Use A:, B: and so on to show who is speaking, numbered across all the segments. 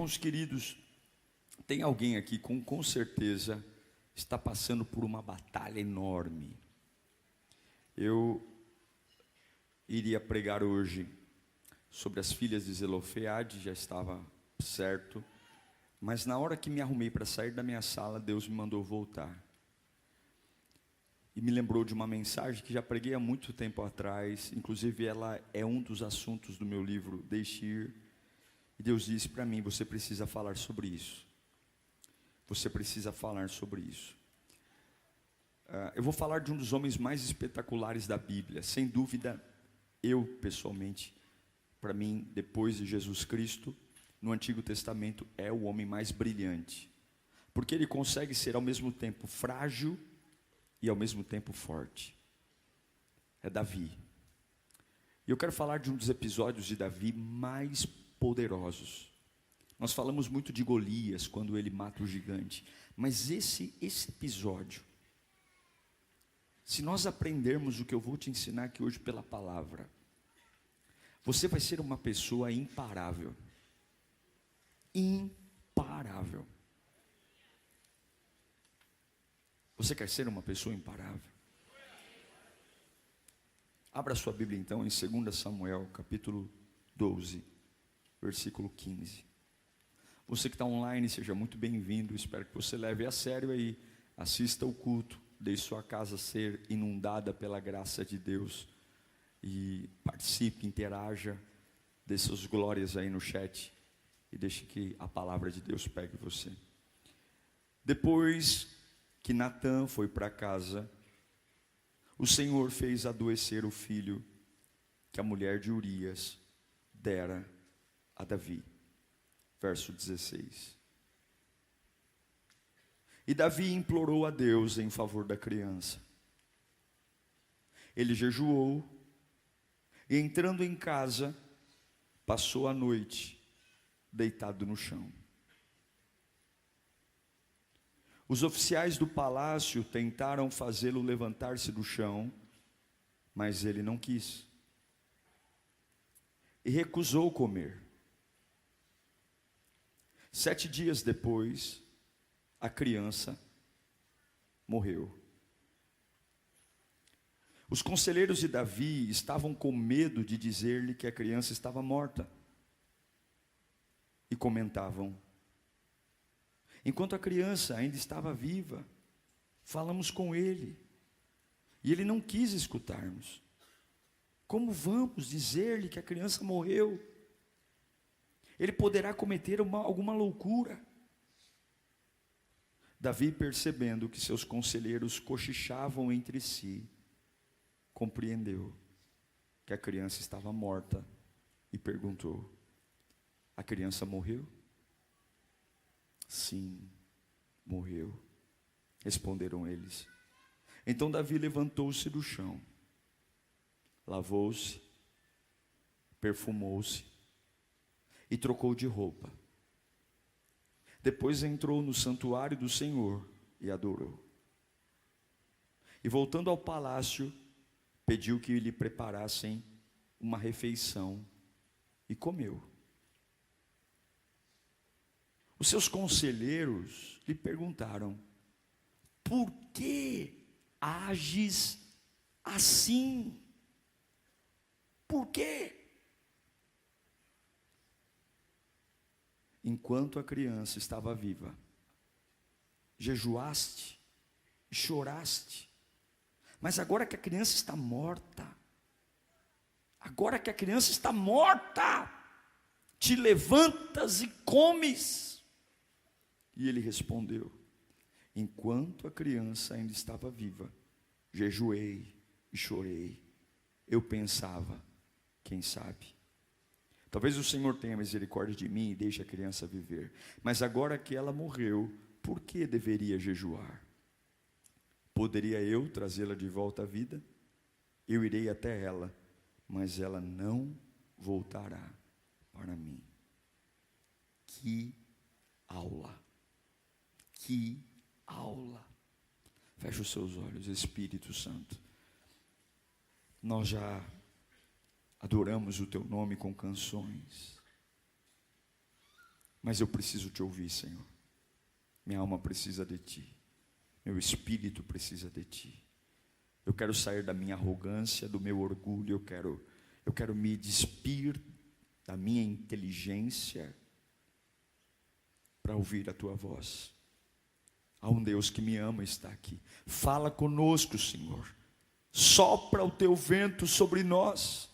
A: Irmãos queridos, tem alguém aqui com certeza está passando por uma batalha enorme. Eu iria pregar hoje sobre as filhas de Zelofeade, já estava certo, mas na hora que me arrumei para sair da minha sala, Deus me mandou voltar. E me lembrou de uma mensagem que já preguei há muito tempo atrás, inclusive ela é um dos assuntos do meu livro, Deixe Ir. E Deus disse para mim, você precisa falar sobre isso. Você precisa falar sobre isso. Eu vou falar de um dos homens mais espetaculares da Bíblia. Sem dúvida, eu pessoalmente, para mim, depois de Jesus Cristo, no Antigo Testamento, é o homem mais brilhante. Porque ele consegue ser ao mesmo tempo frágil e ao mesmo tempo forte. É Davi. E eu quero falar de um dos episódios de Davi mais poderosos. Nós falamos muito de Golias, quando ele mata o gigante. Mas esse episódio, se nós aprendermos o que eu vou te ensinar aqui hoje pela palavra, você vai ser uma pessoa imparável. Imparável. Você quer ser uma pessoa imparável? Abra sua Bíblia então em 2 Samuel, capítulo 12, versículo 15. Você que está online, seja muito bem-vindo. Espero que você leve a sério aí, assista o culto, deixe sua casa ser inundada pela graça de Deus e participe, interaja, dê suas glórias aí no chat e deixe que a palavra de Deus pegue você. Depois que Natã foi para casa, o Senhor fez adoecer o filho que a mulher de Urias dera a Davi. Verso 16. E Davi implorou a Deus em favor da criança. Ele jejuou e, entrando em casa, passou a noite deitado no chão. Os oficiais do palácio tentaram fazê-lo levantar-se do chão, mas ele não quis. E recusou comer. 7 dias depois, a criança morreu. Os conselheiros de Davi estavam com medo de dizer-lhe que a criança estava morta. E comentavam: enquanto a criança ainda estava viva, falamos com ele, e ele não quis escutar-nos. Como vamos dizer-lhe que a criança morreu? Ele poderá cometer alguma loucura. Davi, percebendo que seus conselheiros cochichavam entre si, compreendeu que a criança estava morta e perguntou: a criança morreu? Sim, morreu, responderam eles. Então Davi levantou-se do chão, lavou-se, perfumou-se e trocou de roupa. Depois entrou no santuário do Senhor e adorou. E voltando ao palácio, pediu que lhe preparassem uma refeição e comeu. Os seus conselheiros lhe perguntaram: por que ages assim? Por quê? Enquanto a criança estava viva, jejuaste e choraste, mas agora que a criança está morta, te levantas e comes. E ele respondeu: enquanto a criança ainda estava viva, jejuei e chorei. Eu pensava, quem sabe, talvez o Senhor tenha misericórdia de mim e deixe a criança viver. Mas agora que ela morreu, por que deveria jejuar? Poderia eu trazê-la de volta à vida? Eu irei até ela, mas ela não voltará para mim. Que aula! Que aula! Feche os seus olhos, Espírito Santo. Nós já adoramos o teu nome com canções, Mas eu preciso te ouvir, Senhor. Minha alma precisa de ti. Meu espírito precisa de ti. Eu quero sair da minha arrogância, do meu orgulho. Eu quero me despir da minha inteligência para ouvir a tua voz. Há um Deus que me ama, está aqui. Fala conosco, Senhor. Sopra o teu vento sobre nós.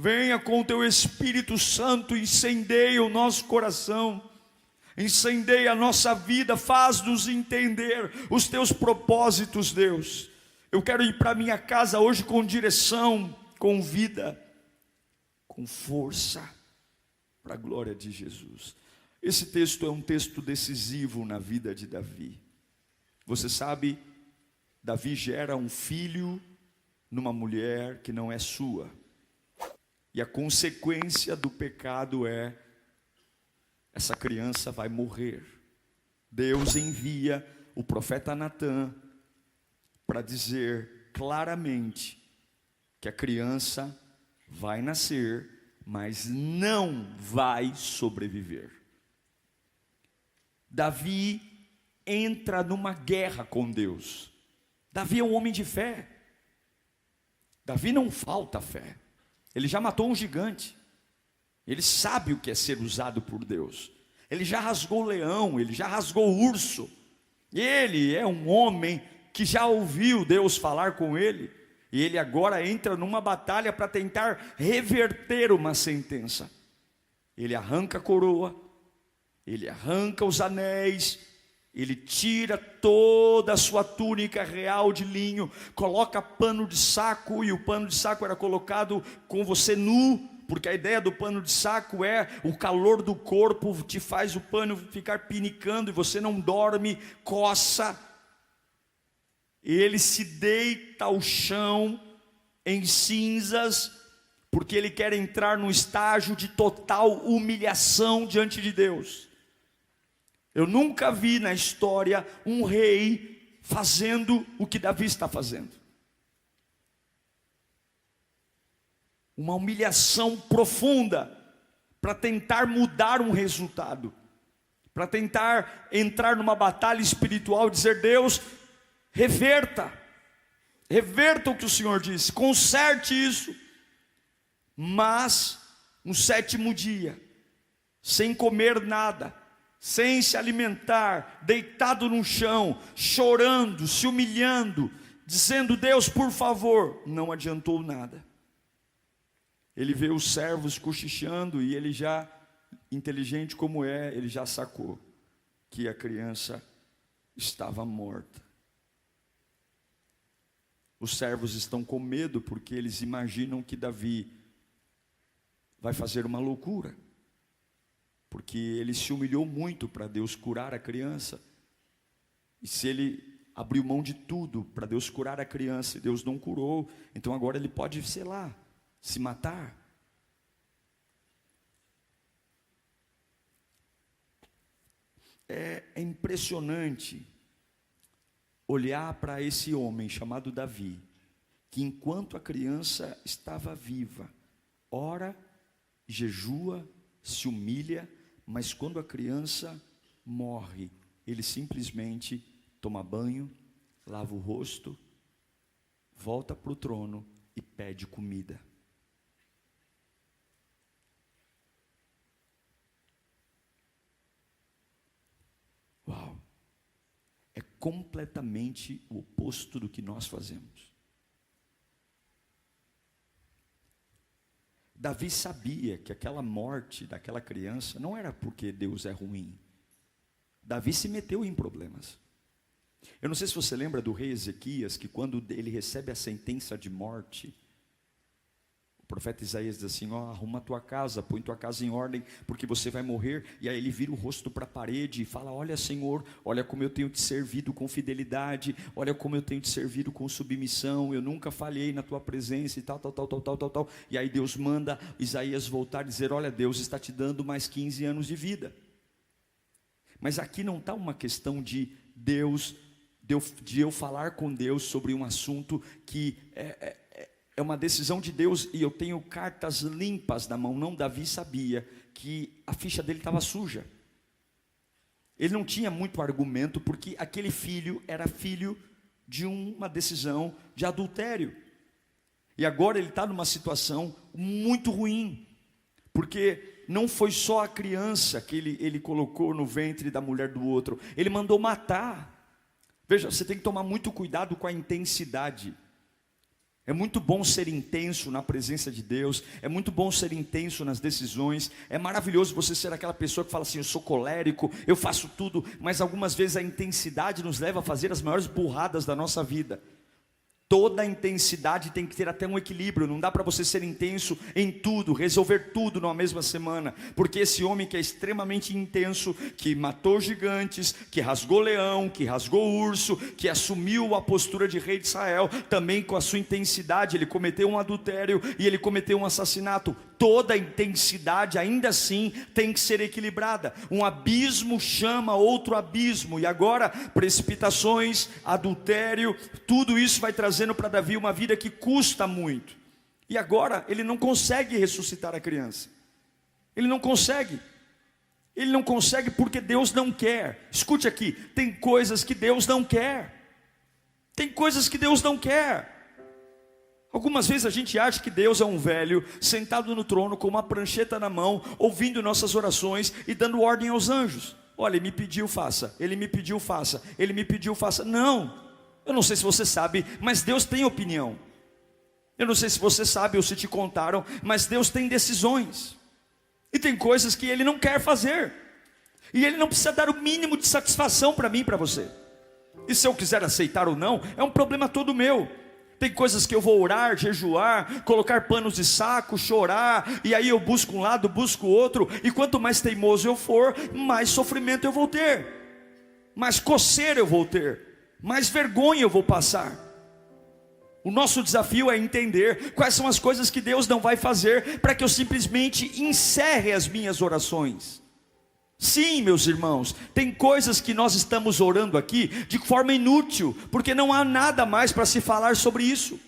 A: Venha com o teu Espírito Santo, incendeia o nosso coração, incendeia a nossa vida, faz-nos entender os teus propósitos, Deus. Eu quero ir para minha casa hoje com direção, com vida, com força, para a glória de Jesus. Esse texto é um texto decisivo na vida de Davi. Você sabe, Davi gera um filho numa mulher que não é sua. E a consequência do pecado é, essa criança vai morrer. Deus envia o profeta Natã para dizer claramente que a criança vai nascer, mas não vai sobreviver. Davi entra numa guerra com Deus. Davi é um homem de fé. Davi não falta fé. Ele já matou um gigante. Ele sabe o que é ser usado por Deus. Ele já rasgou o leão, ele já rasgou o urso. Ele é um homem que já ouviu Deus falar com ele. E ele agora entra numa batalha para tentar reverter uma sentença. Ele arranca a coroa, ele arranca os anéis, ele tira toda a sua túnica real de linho, coloca pano de saco, e o pano de saco era colocado com você nu, porque a ideia do pano de saco é o calor do corpo te faz o pano ficar pinicando e você não dorme, coça. Ele se deita ao chão em cinzas, porque ele quer entrar num estágio de total humilhação diante de Deus. Eu nunca vi na história um rei fazendo o que Davi está fazendo. Uma humilhação profunda para tentar mudar um resultado, para tentar entrar numa batalha espiritual e dizer: Deus, reverta o que o Senhor disse, conserte isso. Mas no sétimo dia, sem comer nada, sem se alimentar, deitado no chão, chorando, se humilhando, dizendo: Deus, por favor, não adiantou nada. Ele vê os servos cochichando e ele já, inteligente como é, ele já sacou que a criança estava morta. Os servos estão com medo porque eles imaginam que Davi vai fazer uma loucura, porque ele se humilhou muito para Deus curar a criança. E se ele abriu mão de tudo para Deus curar a criança e Deus não curou, então agora ele pode, sei lá, se matar. É impressionante olhar para esse homem chamado Davi, que enquanto a criança estava viva, ora, jejua, se humilha, mas quando a criança morre, ele simplesmente toma banho, lava o rosto, volta para o trono e pede comida. Uau! É completamente o oposto do que nós fazemos. Davi sabia que aquela morte daquela criança não era porque Deus é ruim. Davi se meteu em problemas. Eu não sei se você lembra do rei Ezequias, que quando ele recebe a sentença de morte, o profeta Isaías diz assim: ó, arruma a tua casa, põe tua casa em ordem, porque você vai morrer. E aí ele vira o rosto para a parede e fala: olha, Senhor, olha como eu tenho te servido com fidelidade, olha como eu tenho te servido com submissão, eu nunca falhei na tua presença e tal. E aí Deus manda Isaías voltar e dizer: olha, Deus está te dando mais 15 anos de vida. Mas aqui não está uma questão de Deus, de eu falar com Deus sobre um assunto que é uma decisão de Deus, e eu tenho cartas limpas na mão. Não, Davi sabia que a ficha dele estava suja. Ele não tinha muito argumento, porque aquele filho era filho de uma decisão de adultério. E agora ele está numa situação muito ruim, porque não foi só a criança que ele colocou no ventre da mulher do outro, ele mandou matar. Veja, você tem que tomar muito cuidado com a intensidade. É muito bom ser intenso na presença de Deus, é muito bom ser intenso nas decisões, é maravilhoso você ser aquela pessoa que fala assim, eu sou colérico, eu faço tudo, mas algumas vezes a intensidade nos leva a fazer as maiores burradas da nossa vida. Toda intensidade tem que ter até um equilíbrio. Não dá para você ser intenso em tudo, resolver tudo numa mesma semana, porque esse homem que é extremamente intenso, que matou gigantes, que rasgou leão, que rasgou urso, que assumiu a postura de rei de Israel, também com a sua intensidade, ele cometeu um adultério e ele cometeu um assassinato. Toda intensidade ainda assim tem que ser equilibrada. Um abismo chama outro abismo, e agora precipitações, adultério, tudo isso vai trazendo para Davi uma vida que custa muito. E agora ele não consegue ressuscitar a criança. Ele não consegue. Ele não consegue porque Deus não quer. Escute aqui, tem coisas que Deus não quer. Tem coisas que Deus não quer. Algumas vezes a gente acha que Deus é um velho sentado no trono com uma prancheta na mão, ouvindo nossas orações e dando ordem aos anjos. Olha, ele me pediu, faça. Ele me pediu, faça. Ele me pediu, faça. Não, eu não sei se você sabe, mas Deus tem opinião. Eu não sei se você sabe ou se te contaram, mas Deus tem decisões. E tem coisas que Ele não quer fazer. E Ele não precisa dar o mínimo de satisfação para mim e para você. E se eu quiser aceitar ou não, é um problema todo meu. Tem coisas que eu vou orar, jejuar, colocar panos de saco, chorar, e aí eu busco um lado, busco o outro, e quanto mais teimoso eu for, mais sofrimento eu vou ter, mais coceira eu vou ter, mais vergonha eu vou passar. O nosso desafio é entender quais são as coisas que Deus não vai fazer, para que eu simplesmente encerre as minhas orações. Sim, meus irmãos, tem coisas que nós estamos orando aqui de forma inútil, porque não há nada mais para se falar sobre isso.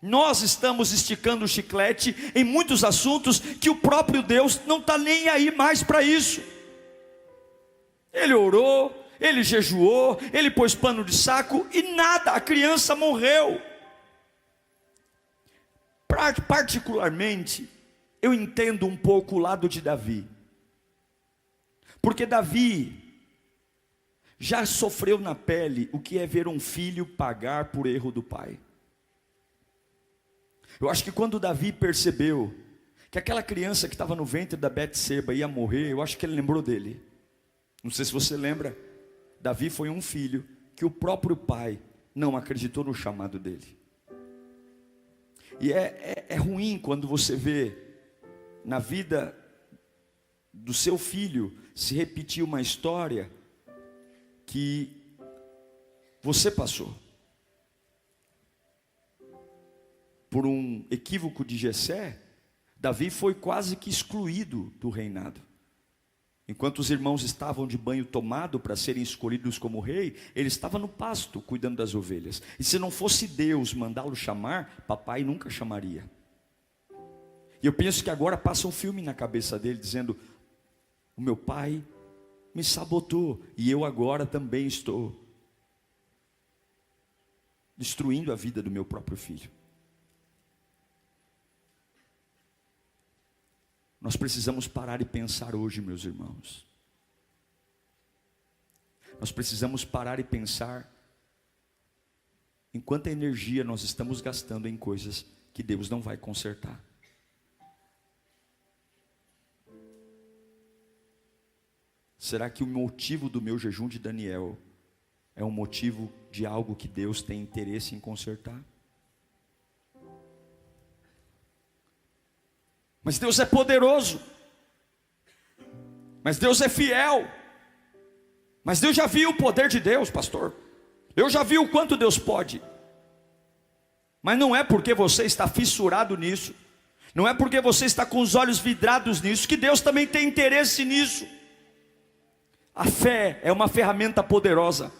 A: Nós estamos esticando o chiclete em muitos assuntos que o próprio Deus não está nem aí mais para isso. Ele orou, ele jejuou, ele pôs pano de saco e nada, a criança morreu. Particularmente, eu entendo um pouco o lado de Davi. Porque Davi já sofreu na pele o que é ver um filho pagar por erro do pai. Eu acho que quando Davi percebeu que aquela criança que estava no ventre da Betseba ia morrer, eu acho que ele lembrou dele. Não sei se você lembra, Davi foi um filho que o próprio pai não acreditou no chamado dele. E é ruim quando você vê na vida do seu filho se repetir uma história que você passou. Por um equívoco de Jessé, Davi foi quase que excluído do reinado. Enquanto os irmãos estavam de banho tomado para serem escolhidos como rei, ele estava no pasto cuidando das ovelhas. E se não fosse Deus mandá-lo chamar, papai nunca chamaria. E eu penso que agora passa um filme na cabeça dele dizendo: o meu pai me sabotou e eu agora também estou destruindo a vida do meu próprio filho. Nós precisamos parar e pensar hoje, meus irmãos. Nós precisamos parar e pensar em quanta energia nós estamos gastando em coisas que Deus não vai consertar. Será que o motivo do meu jejum de Daniel é um motivo de algo que Deus tem interesse em consertar? Mas Deus é poderoso, mas Deus é fiel, mas Deus já viu o poder de Deus, pastor. Eu já vi o quanto Deus pode. Mas não é porque você está fissurado nisso, não é porque você está com os olhos vidrados nisso, que Deus também tem interesse nisso. A fé é uma ferramenta poderosa.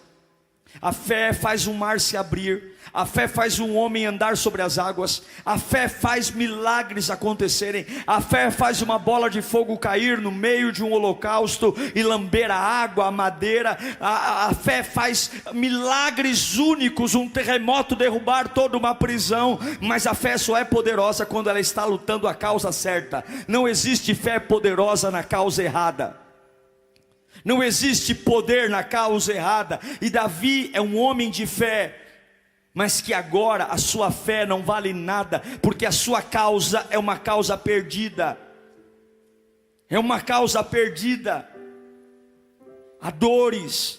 A: A fé faz um mar se abrir, a fé faz um homem andar sobre as águas, a fé faz milagres acontecerem, a fé faz uma bola de fogo cair no meio de um holocausto e lamber a água, a madeira. A fé faz milagres únicos, um terremoto derrubar toda uma prisão. Mas a fé só é poderosa quando ela está lutando a causa certa. Não existe fé poderosa na causa errada. Não existe poder na causa errada. E Davi é um homem de fé, mas que agora a sua fé não vale nada, porque a sua causa é uma causa perdida. É uma causa perdida. Há dores,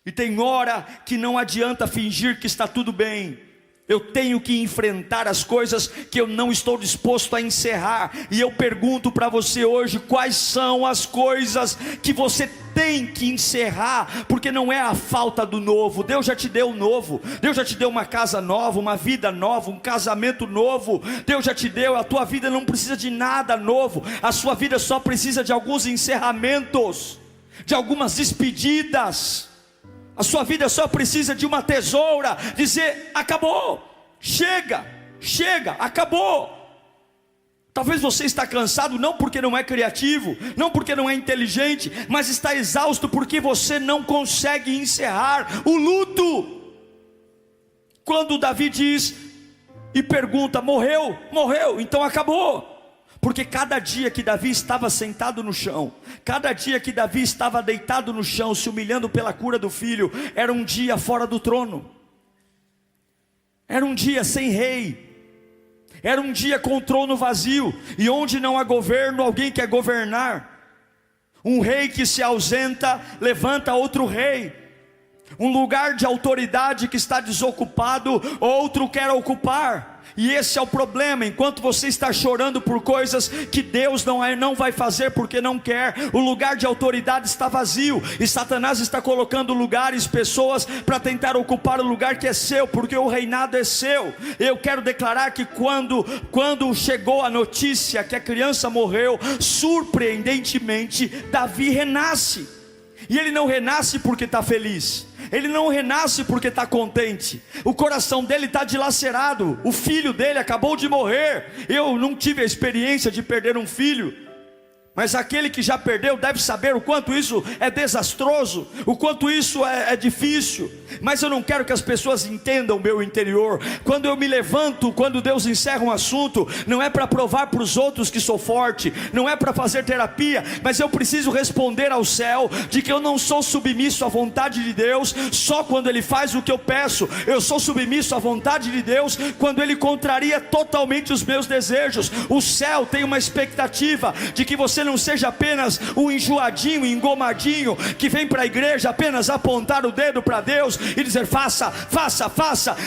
A: e tem hora que não adianta fingir que está tudo bem. Eu tenho que enfrentar as coisas que eu não estou disposto a encerrar. E eu pergunto para você hoje, quais são as coisas que você tem que encerrar? Porque não é a falta do novo. Deus já te deu o novo. Deus já te deu uma casa nova, uma vida nova, um casamento novo. Deus já te deu. A tua vida não precisa de nada novo. A sua vida só precisa de alguns encerramentos, de algumas despedidas. A sua vida só precisa de uma tesoura, dizer: acabou, chega, acabou. Talvez você está cansado, não porque não é criativo, não porque não é inteligente, mas está exausto porque você não consegue encerrar o luto. Quando Davi diz e pergunta: morreu, então acabou. Porque cada dia que Davi estava sentado no chão, cada dia que Davi estava deitado no chão, se humilhando pela cura do filho, era um dia fora do trono. Era um dia sem rei. Era um dia com o trono vazio. E onde não há governo, alguém quer governar. Um rei que se ausenta, levanta outro rei. Um lugar de autoridade que está desocupado, outro quer ocupar. E esse é o problema. Enquanto você está chorando por coisas que Deus não vai fazer porque não quer, o lugar de autoridade está vazio, e Satanás está colocando lugares, pessoas para tentar ocupar o lugar que é seu, porque o reinado é seu. Eu quero declarar que quando chegou a notícia que a criança morreu, surpreendentemente Davi renasce. E ele não renasce porque está feliz, ele não renasce porque está contente. O coração dele está dilacerado. O filho dele acabou de morrer. Eu não tive a experiência de perder um filho, mas aquele que já perdeu deve saber o quanto isso é desastroso, o quanto isso é difícil. Mas eu não quero que as pessoas entendam o meu interior. Quando eu me levanto, quando Deus encerra um assunto, não é para provar para os outros que sou forte, não é para fazer terapia, mas eu preciso responder ao céu de que eu não sou submisso à vontade de Deus só quando Ele faz o que eu peço. Eu sou submisso à vontade de Deus quando Ele contraria totalmente os meus desejos. O céu tem uma expectativa de que você não seja apenas um enjoadinho, engomadinho, que vem para a igreja apenas apontar o dedo para Deus e dizer: faça,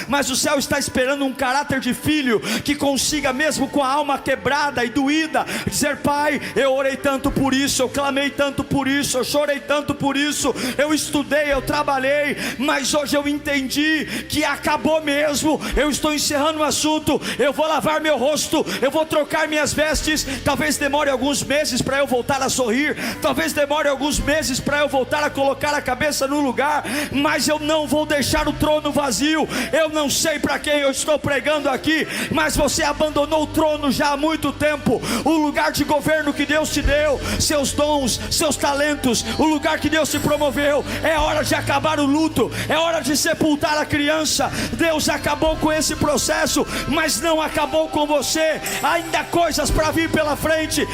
A: mas o céu está esperando um caráter de filho, que consiga, mesmo com a alma quebrada e doída, dizer: Pai, eu orei tanto por isso, eu clamei tanto por isso, eu chorei tanto por isso, eu estudei, eu trabalhei, mas hoje eu entendi que acabou mesmo, eu estou encerrando o assunto, eu vou lavar meu rosto, eu vou trocar minhas vestes. Talvez demore alguns meses para eu voltar a sorrir, talvez demore alguns meses para eu voltar a colocar a cabeça no lugar, mas eu não vou deixar o trono vazio. Eu não sei para quem eu estou pregando aqui, mas você abandonou o trono já há muito tempo. O lugar de governo que Deus te deu, seus dons, seus talentos, o lugar que Deus te promoveu, é hora de acabar o luto, é hora de sepultar a criança. Deus acabou com esse processo, mas não acabou com você. Ainda há coisas para vir pela frente.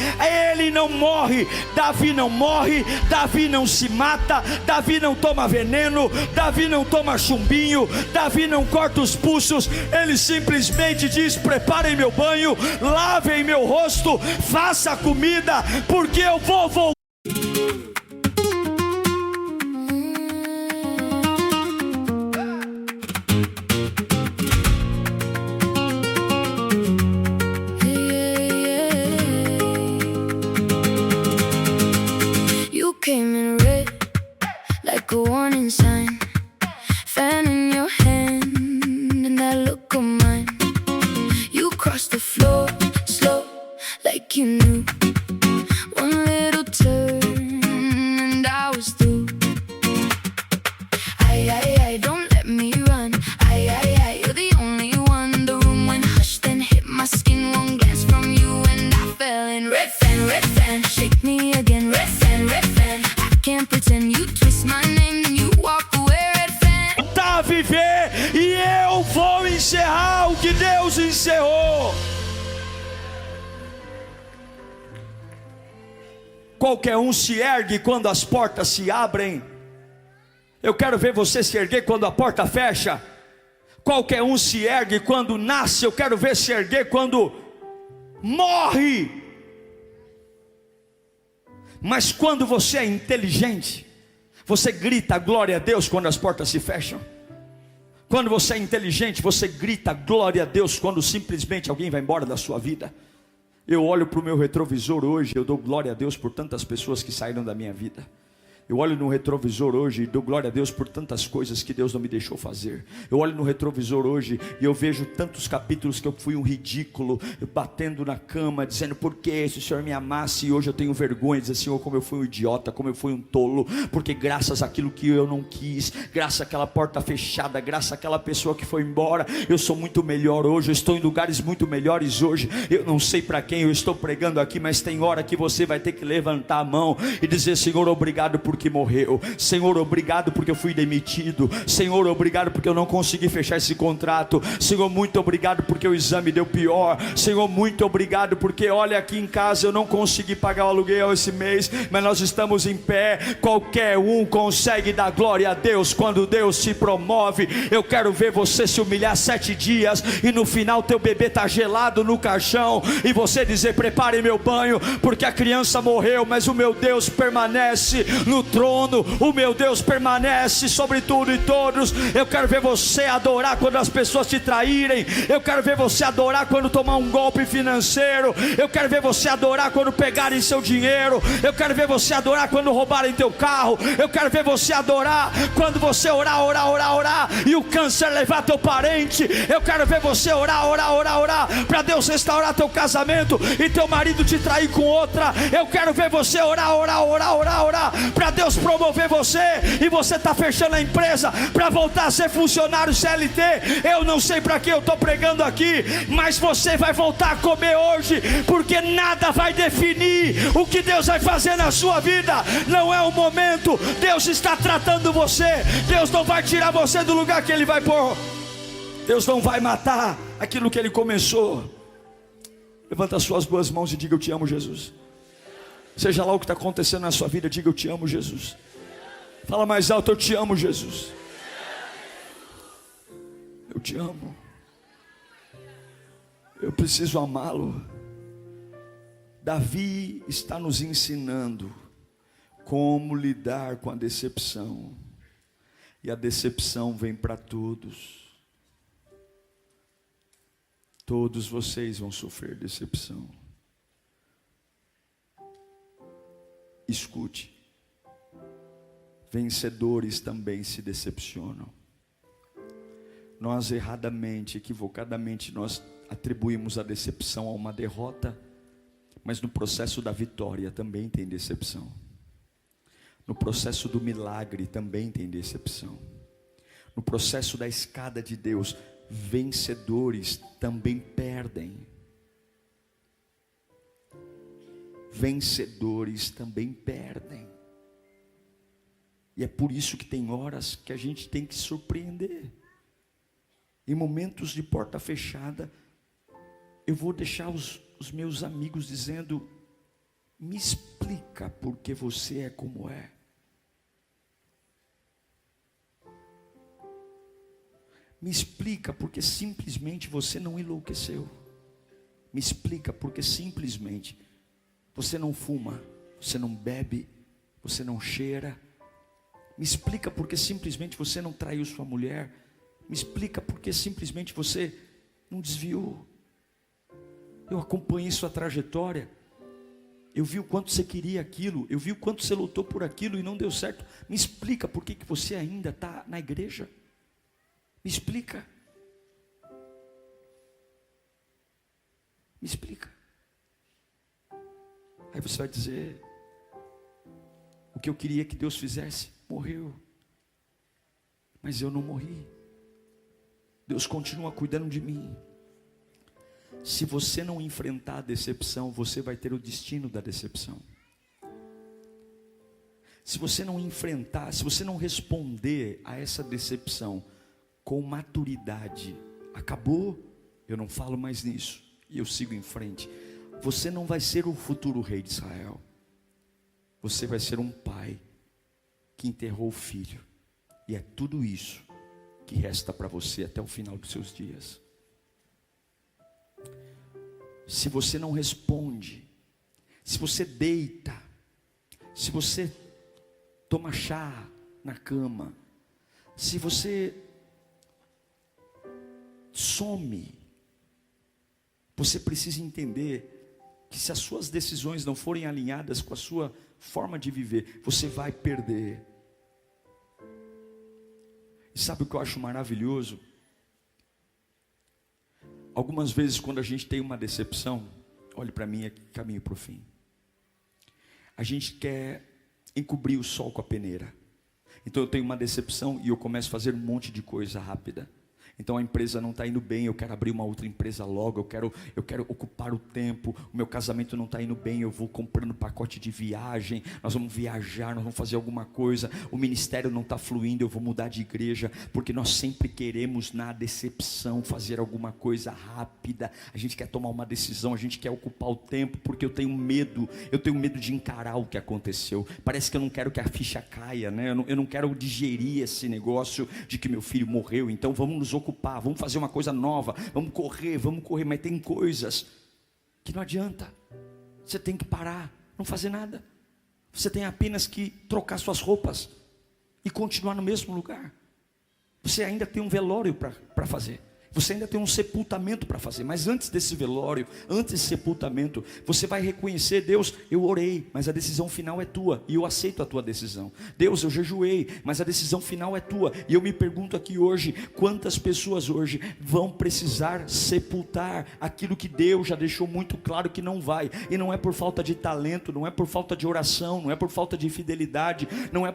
A: Ele não morre, Davi não morre, Davi não se mata, Davi não toma veneno, Davi não toma chumbinho, Davi não corta os pulsos. Ele simplesmente diz: preparem meu banho, lavem meu rosto, faça a comida, porque eu vou voltar.
B: Came in red, like a warning sign. Fan in your hand, and that look of mine. You crossed the floor, slow, like you knew. One little turn, and I was through. Don't let line. Red fan, shake me again. Red fan, I can't pretend. You twist my name, then you walk away. Red fan.
A: Tá a viver e eu vou encerrar o que Deus encerrou. Qualquer um se ergue quando as portas se abrem. Eu quero ver você se erguer quando a porta fecha. Qualquer um se ergue quando nasce. Eu quero ver se erguer quando morre. Mas quando você é inteligente, você grita glória a Deus quando as portas se fecham. Quando você é inteligente, você grita glória a Deus quando simplesmente alguém vai embora da sua vida. Eu olho para o meu retrovisor hoje, eu dou glória a Deus por tantas pessoas que saíram da minha vida. Eu olho no retrovisor hoje e dou glória a Deus por tantas coisas que Deus não me deixou fazer. Eu olho no retrovisor hoje e eu vejo tantos capítulos que eu fui um ridículo, batendo na cama, dizendo: por que se o Senhor me amasse? E hoje eu tenho vergonha de dizer: Senhor, como eu fui um idiota, como eu fui um tolo. Porque graças àquilo que eu não quis, graças àquela porta fechada, graças àquela pessoa que foi embora, eu sou muito melhor hoje. Eu estou em lugares muito melhores hoje. Eu não sei para quem eu estou pregando aqui, mas tem hora que você vai ter que levantar a mão e dizer: Senhor, obrigado porque morreu. Senhor, obrigado porque eu fui demitido. Senhor, obrigado porque eu não consegui fechar esse contrato. Senhor, muito obrigado porque o exame deu pior. Senhor, muito obrigado porque olha, aqui em casa eu não consegui pagar o aluguel esse mês, mas nós estamos em pé. Qualquer um consegue dar glória a Deus quando Deus se promove. Eu quero ver você se humilhar 7 dias e no final teu bebê está gelado no caixão e você dizer: prepare meu banho, porque a criança morreu, mas o meu Deus permanece no trono, o meu Deus permanece sobre tudo e todos. Eu quero ver você adorar quando as pessoas te traírem. Eu quero ver você adorar quando tomar um golpe financeiro. Eu quero ver você adorar quando pegarem seu dinheiro. Eu quero ver você adorar quando roubarem teu carro. Eu quero ver você adorar quando você orar e o câncer levar teu parente. Eu quero ver você orar para Deus restaurar teu casamento e teu marido te trair com outra. Eu quero ver você orar para Deus promover você e você está fechando a empresa para voltar a ser funcionário CLT. Eu não sei para que eu estou pregando aqui, mas você vai voltar a comer hoje, porque nada vai definir o que Deus vai fazer na sua vida. Não é o momento. Deus está tratando você. Deus não vai tirar você do lugar que Ele vai pôr. Deus não vai matar aquilo que Ele começou. Levanta as suas duas mãos e diga: eu te amo, Jesus. Seja lá o que está acontecendo na sua vida, diga: eu te amo, Jesus. Fala mais alto: eu te amo, Jesus. Eu te amo. Eu preciso amá-lo. Davi está nos ensinando como lidar com a decepção. E a decepção vem para todos. Todos vocês vão sofrer decepção. Escute, vencedores também se decepcionam. Nós erradamente, equivocadamente, nós atribuímos a decepção a uma derrota, mas no processo da vitória também tem decepção. No processo do milagre também tem decepção. No processo da escada de Deus, vencedores também perdem. Vencedores também perdem. E é por isso que tem horas que a gente tem que surpreender. Em momentos de porta fechada, eu vou deixar os meus amigos dizendo: me explica por que você é como é. Me explica porque simplesmente você não enlouqueceu. Me explica porque simplesmente você não fuma, você não bebe, você não cheira. Me explica porque simplesmente você não traiu sua mulher. Me explica porque simplesmente você não desviou. Eu acompanhei sua trajetória. Eu vi o quanto você queria aquilo. Eu vi o quanto você lutou por aquilo e não deu certo. Me explica por que você ainda está na igreja. Me explica. Me explica. Aí você vai dizer: o que eu queria que Deus fizesse morreu, mas eu não morri. Deus continua cuidando de mim. Se você não enfrentar a decepção, você vai ter o destino da decepção. Se você não enfrentar, se você não responder a essa decepção com maturidade, acabou, eu não falo mais nisso, e eu sigo em frente, você não vai ser o futuro rei de Israel. Você vai ser um pai que enterrou o filho. E é tudo isso que resta para você até o final dos seus dias. Se você não responde, se você deita, se você toma chá na cama, se você some, você precisa entender que se as suas decisões não forem alinhadas com a sua forma de viver, você vai perder. E sabe o que eu acho maravilhoso? Algumas vezes quando a gente tem uma decepção, olhe para mim aqui, caminho para o fim. A gente quer encobrir o sol com a peneira. Então eu tenho uma decepção e eu começo a fazer um monte de coisa rápida. Então a empresa não está indo bem, eu quero abrir uma outra empresa logo, eu quero ocupar o tempo, o meu casamento não está indo bem, eu vou comprando pacote de viagem, nós vamos viajar, nós vamos fazer alguma coisa, o ministério não está fluindo, eu vou mudar de igreja, porque nós sempre queremos na decepção fazer alguma coisa rápida, a gente quer tomar uma decisão, a gente quer ocupar o tempo, porque eu tenho medo de encarar o que aconteceu, parece que eu não quero que a ficha caia, né? Eu não quero digerir esse negócio de que meu filho morreu, então vamos nos ocupar, vamos fazer uma coisa nova, vamos correr, mas tem coisas que não adianta, você tem que parar, não fazer nada, você tem apenas que trocar suas roupas e continuar no mesmo lugar. Você ainda tem um velório para fazer, você ainda tem um sepultamento para fazer, mas antes desse velório, antes desse sepultamento, você vai reconhecer: Deus, eu orei, mas a decisão final é tua, e eu aceito a tua decisão. Deus, eu jejuei, mas a decisão final é tua. E eu me pergunto aqui hoje, quantas pessoas hoje vão precisar sepultar aquilo que Deus já deixou muito claro que não vai, e não é por falta de talento, não é por falta de oração, não é por falta de fidelidade, não é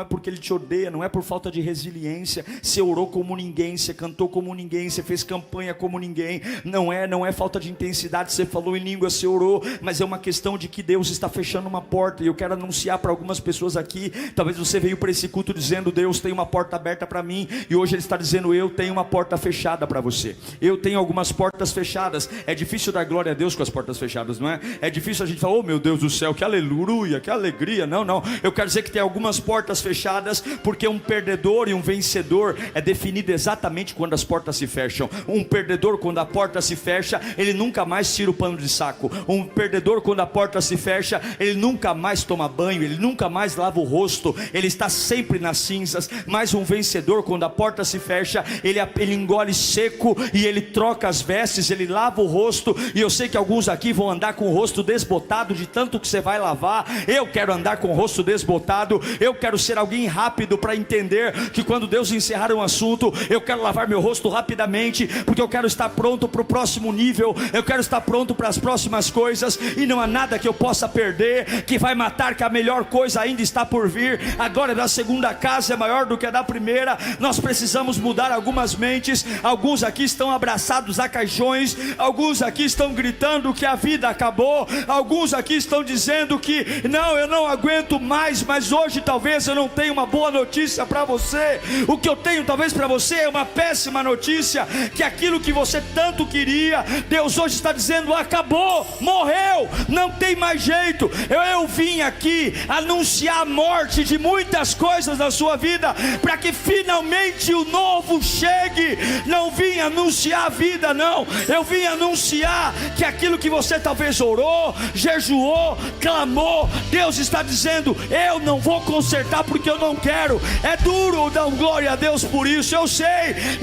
A: porque Ele te odeia, não é por falta de resiliência. Você orou como ninguém, você cantou como ninguém, você fez campanha como ninguém, não é falta de intensidade, você falou em língua, você orou, mas é uma questão de que Deus está fechando uma porta. E eu quero anunciar para algumas pessoas aqui, talvez você veio para esse culto dizendo: Deus tem uma porta aberta para mim, e hoje Ele está dizendo: eu tenho uma porta fechada para você, eu tenho algumas portas fechadas. É difícil dar glória a Deus com as portas fechadas, não é? É difícil a gente falar: oh meu Deus do céu, que aleluia, que alegria. Não, eu quero dizer que tem algumas portas fechadas, porque um perdedor e um vencedor é definido exatamente quando as portas se fecham. Um perdedor, quando a porta se fecha, ele nunca mais tira o pano de saco. Um perdedor, quando a porta se fecha, ele nunca mais toma banho, ele nunca mais lava o rosto, ele está sempre nas cinzas. Mas um vencedor, quando a porta se fecha, ele engole seco, e ele troca as vestes, ele lava o rosto. E eu sei que alguns aqui vão andar com o rosto desbotado de tanto que você vai lavar. Eu quero andar com o rosto desbotado, eu quero ser alguém rápido para entender que quando Deus encerrar um assunto, eu quero lavar meu rosto rapidamente, porque eu quero estar pronto para o próximo nível, eu quero estar pronto para as próximas coisas, e não há nada que eu possa perder que vai matar, que a melhor coisa ainda está por vir. A glória da segunda casa é maior do que a da primeira. Nós precisamos mudar algumas mentes. Alguns aqui estão abraçados a caixões, alguns aqui estão gritando que a vida acabou, alguns aqui estão dizendo que não, eu não aguento mais. Mas hoje talvez eu não tenha uma boa notícia para você. O que eu tenho talvez para você é uma péssima notícia, que aquilo que você tanto queria, Deus hoje está dizendo: acabou, morreu, não tem mais jeito. Eu vim aqui anunciar a morte de muitas coisas na sua vida, para que finalmente o novo chegue. Não vim anunciar a vida, não, eu vim anunciar que aquilo que você talvez orou, jejuou, clamou, Deus está dizendo: eu não vou consertar, porque eu não quero. É duro dar glória a Deus por isso, eu sei,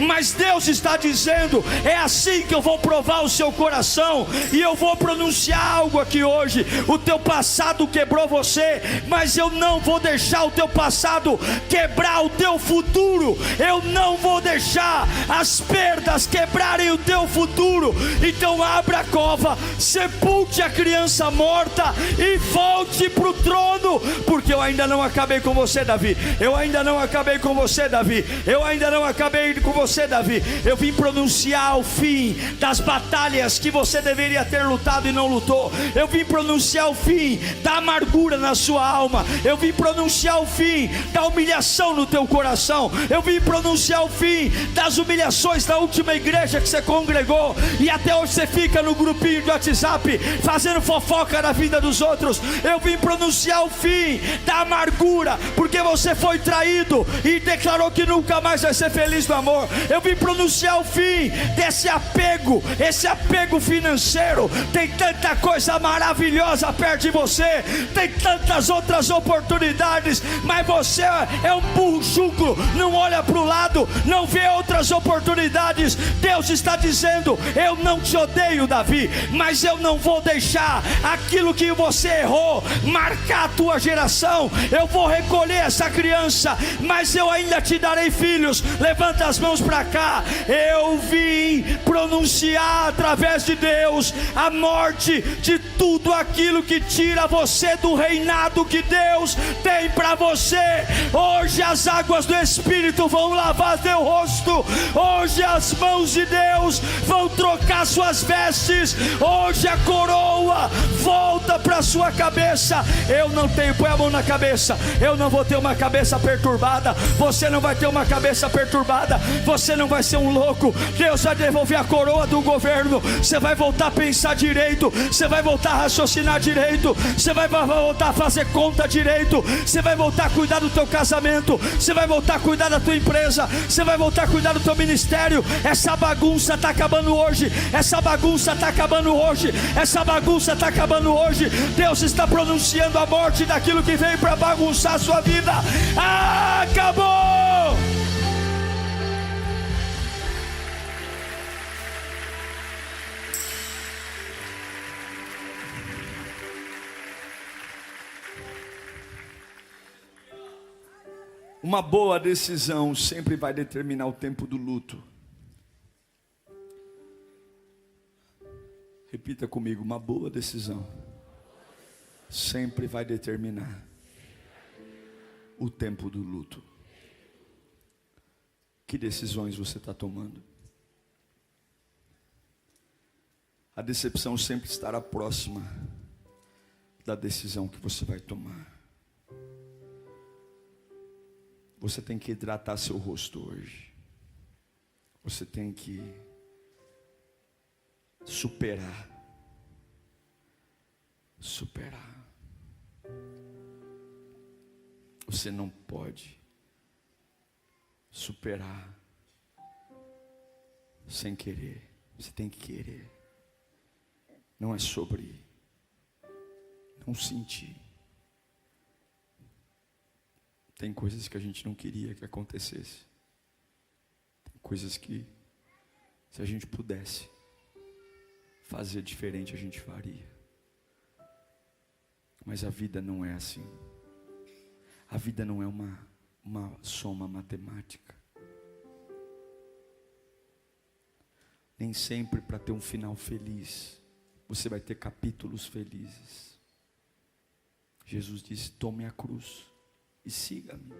A: mas Deus está dizendo: é assim que eu vou provar o seu coração. E eu vou pronunciar algo aqui hoje. O teu passado quebrou você, mas eu não vou deixar o teu passado quebrar o teu futuro. Eu não vou deixar as perdas quebrarem o teu futuro. Então abra a cova, sepulte a criança morta e volte para o trono, porque eu ainda não acabei com você, Davi. Eu ainda não acabei com você, Davi. Eu ainda não acabei com você, Davi. Eu vim pronunciar o fim das batalhas que você deveria ter lutado e não lutou. Eu vim pronunciar o fim da amargura na sua alma. Eu vim pronunciar o fim da humilhação no teu coração. Eu vim pronunciar o fim das humilhações da última igreja que você congregou, e até hoje você fica no grupinho de WhatsApp fazendo fofoca na vida dos outros. Eu vim pronunciar o fim da amargura porque você foi traído e declarou que nunca mais vai ser feliz no amor. Eu vim pronunciar o fim desse apego, esse apego financeiro. Tem tanta coisa maravilhosa perto de você, tem tantas outras oportunidades, mas você é um burro chucro, não olha para o lado, não vê outras oportunidades. Deus está dizendo: eu não te odeio, Davi, mas eu não vou deixar aquilo que você errou marcar a tua geração. Eu vou recolher essa criança, mas eu ainda te darei filhos. Levanta as mãos para cá. Eu vim pronunciar através de Deus a morte de tudo aquilo que tira você do reinado que Deus tem para você. Hoje as águas do Espírito vão lavar teu rosto. Hoje as mãos de Deus vão trocar suas vestes. Hoje a coroa volta para sua cabeça. Eu não tenho, põe a mão na cabeça. Eu não vou ter uma cabeça perturbada. Você não vai ter uma cabeça perturbada. Você não vai ser um louco. Deus vai devolver a coroa do governo. Você vai voltar a pensar direito. Você vai voltar a raciocinar direito. Você vai voltar a fazer conta direito. Você vai voltar a cuidar do teu casamento. Você vai voltar a cuidar da tua empresa. Você vai voltar a cuidar do teu ministério. Essa bagunça está acabando hoje. Essa bagunça está acabando hoje. Essa bagunça está acabando hoje. Deus está pronunciando a morte daquilo que veio para bagunçar a sua vida. Acabou! Uma boa decisão sempre vai determinar o tempo do luto. Repita comigo: uma boa decisão sempre vai determinar o tempo do luto. Que decisões você está tomando? A decepção sempre estará próxima da decisão que você vai tomar. Você tem que hidratar seu rosto hoje. Você tem que superar. Você não pode superar sem querer. Você tem que querer. Não é sobre não sentir. Tem coisas que a gente não queria que acontecesse. Tem coisas que, se a gente pudesse fazer diferente, a gente faria. Mas a vida não é assim. A vida não é uma soma matemática. Nem sempre para ter um final feliz você vai ter capítulos felizes. Jesus disse: tome a cruz e siga-me.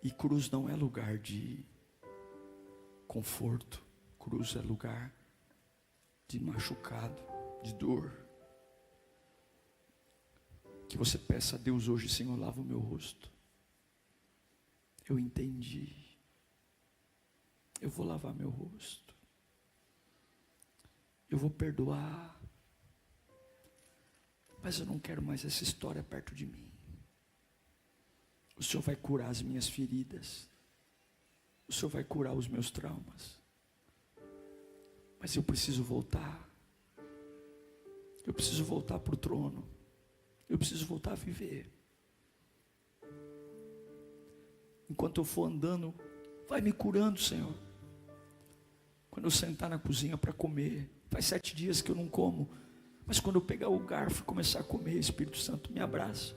A: E cruz não é lugar de conforto. Cruz é lugar de machucado, de dor. Que você peça a Deus hoje: Senhor, lava o meu rosto. Eu entendi. Eu vou lavar meu rosto. Eu vou perdoar. Mas eu não quero mais essa história perto de mim. O Senhor vai curar as minhas feridas. O Senhor vai curar os meus traumas. Mas eu preciso voltar. Eu preciso voltar para o trono. Eu preciso voltar a viver. Enquanto eu for andando, vai me curando, Senhor. Quando eu sentar na cozinha para comer, faz 7 dias que eu não como, mas quando eu pegar o garfo e começar a comer, Espírito Santo me abraça.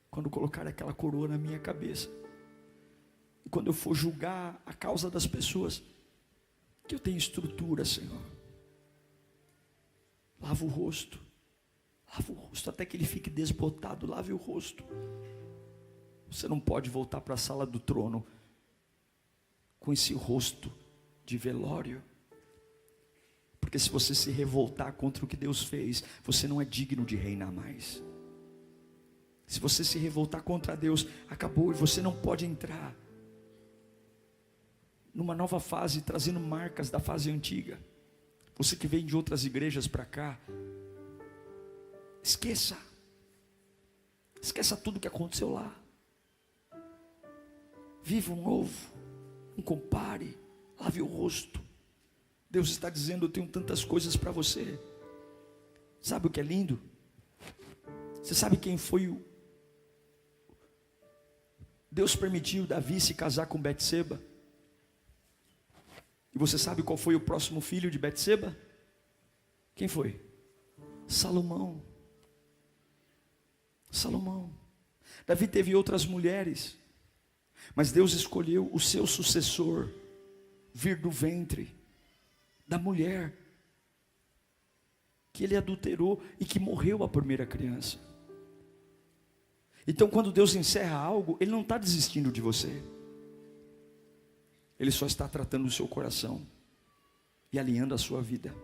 A: Quando colocar aquela coroa na minha cabeça, e quando eu for julgar a causa das pessoas, que eu tenha estrutura, Senhor. Lava o rosto até que ele fique desbotado. Lave o rosto. Você não pode voltar para a sala do trono com esse rosto de velório. Porque se você se revoltar contra o que Deus fez, você não é digno de reinar mais. Se você se revoltar contra Deus, acabou, e você não pode entrar numa nova fase, trazendo marcas da fase antiga. Você que vem de outras igrejas para cá, esqueça tudo que aconteceu lá. Viva um novo, não compare, lave o rosto. Deus está dizendo: eu tenho tantas coisas para você. Sabe o que é lindo? Você sabe quem foi o... Deus permitiu Davi se casar com Betseba. E você sabe qual foi o próximo filho de Betseba? Quem foi? Salomão. Davi teve outras mulheres, mas Deus escolheu o seu sucessor vir do ventre da mulher que ele adulterou e que morreu a primeira criança. Então, quando Deus encerra algo, Ele não está desistindo de você. Ele só está tratando o seu coração e alinhando a sua vida.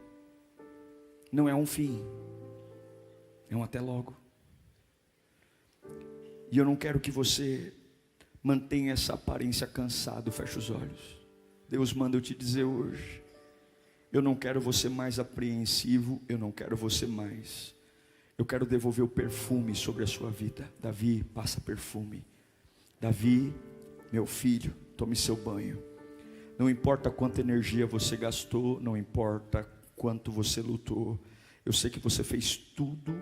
A: Não é um fim, é um até logo. E eu não quero que você mantenha essa aparência cansado. Feche os olhos. Deus manda eu te dizer hoje: eu não quero você mais apreensivo, eu não quero você mais. Eu quero devolver o perfume sobre a sua vida. Davi, passa perfume. Davi, meu filho, tome seu banho. Não importa quanta energia você gastou, não importa quanto você lutou. Eu sei que você fez tudo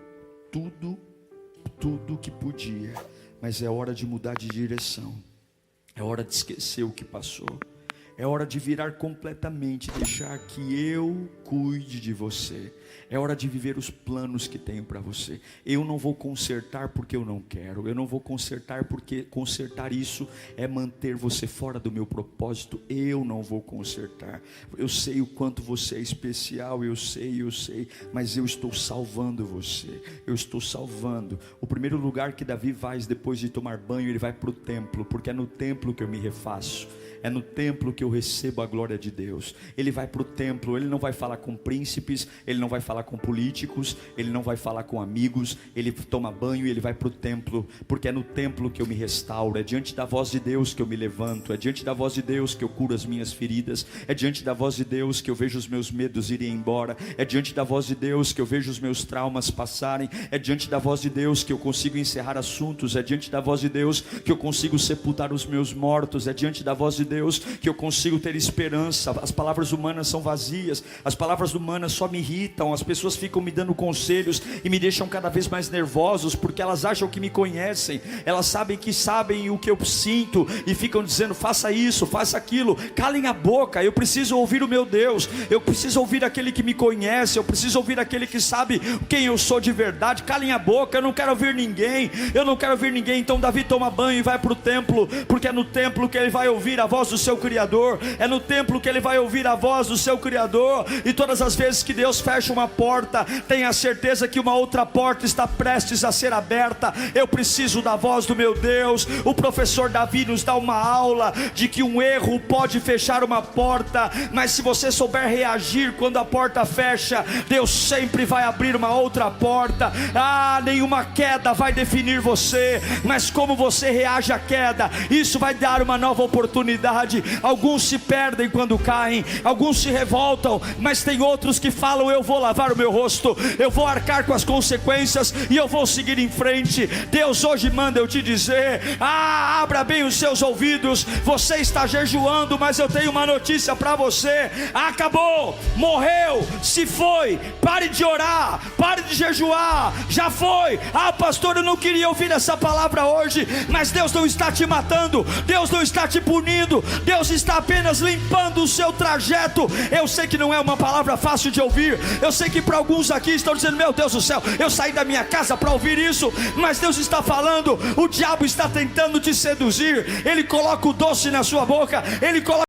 A: que podia, mas é hora de mudar de direção. É hora de esquecer o que passou. É hora de virar completamente, deixar que eu cuide de você. É hora de viver os planos que tenho para você. Eu não vou consertar porque eu não quero. Eu não vou consertar porque consertar isso é manter você fora do meu propósito. Eu não vou consertar. Eu sei o quanto você é especial, eu sei. Mas eu estou salvando você. Eu estou salvando. O primeiro lugar que Davi vai depois de tomar banho, ele vai para o templo. Porque é no templo que eu me refaço. É no templo que eu recebo a glória de Deus. Ele vai para o templo, ele não vai falar com príncipes, ele não vai falar com políticos, ele não vai falar com amigos. Ele toma banho e ele vai para o templo, porque é no templo que eu me restauro. É diante da voz de Deus que eu me levanto. É diante da voz de Deus que eu curo as minhas feridas. É diante da voz de Deus que eu vejo os meus medos irem embora. É diante da voz de Deus que eu vejo os meus traumas passarem. É diante da voz de Deus que eu consigo encerrar assuntos. É diante da voz de Deus que eu consigo sepultar os meus mortos. É diante da voz de Deus que eu consigo ter esperança. As palavras humanas são vazias. As palavras humanas só me irritam. As pessoas ficam me dando conselhos e me deixam cada vez mais nervosos, porque elas acham que me conhecem. Elas sabem o que eu sinto e ficam dizendo: faça isso, faça aquilo. Calem a boca. Eu preciso ouvir o meu Deus. Eu preciso ouvir aquele que me conhece. Eu preciso ouvir aquele que sabe quem eu sou de verdade. Calem a boca. Eu não quero ouvir ninguém. Então Davi toma banho e vai para o templo, porque é no templo que ele vai ouvir a voz do seu Criador. É no templo que ele vai ouvir a voz do seu Criador. E todas as vezes que Deus fecha uma porta, tenha certeza que uma outra porta está prestes a ser aberta. Eu preciso da voz do meu Deus. O professor Davi nos dá uma aula de que um erro pode fechar uma porta, mas se você souber reagir quando a porta fecha, Deus sempre vai abrir uma outra porta. Nenhuma queda vai definir você, mas como você reage à queda, isso vai dar uma nova oportunidade. Alguns se perdem quando caem, alguns se revoltam, mas tem outros que falam: eu vou lavar o meu rosto, eu vou arcar com as consequências e eu vou seguir em frente. Deus hoje manda eu te dizer: abra bem os seus ouvidos. Você está jejuando, mas eu tenho uma notícia para você: acabou, morreu, se foi. Pare de orar, pare de jejuar, já foi. Pastor, eu não queria ouvir essa palavra hoje, mas Deus não está te matando, Deus não está te punindo, Deus está apenas limpando o seu trajeto. Eu sei que não é uma palavra fácil de ouvir. Eu sei que para alguns aqui estão dizendo: meu Deus do céu, eu saí da minha casa para ouvir isso. Mas Deus está falando: o diabo está tentando te seduzir. Ele coloca o doce na sua boca, ele coloca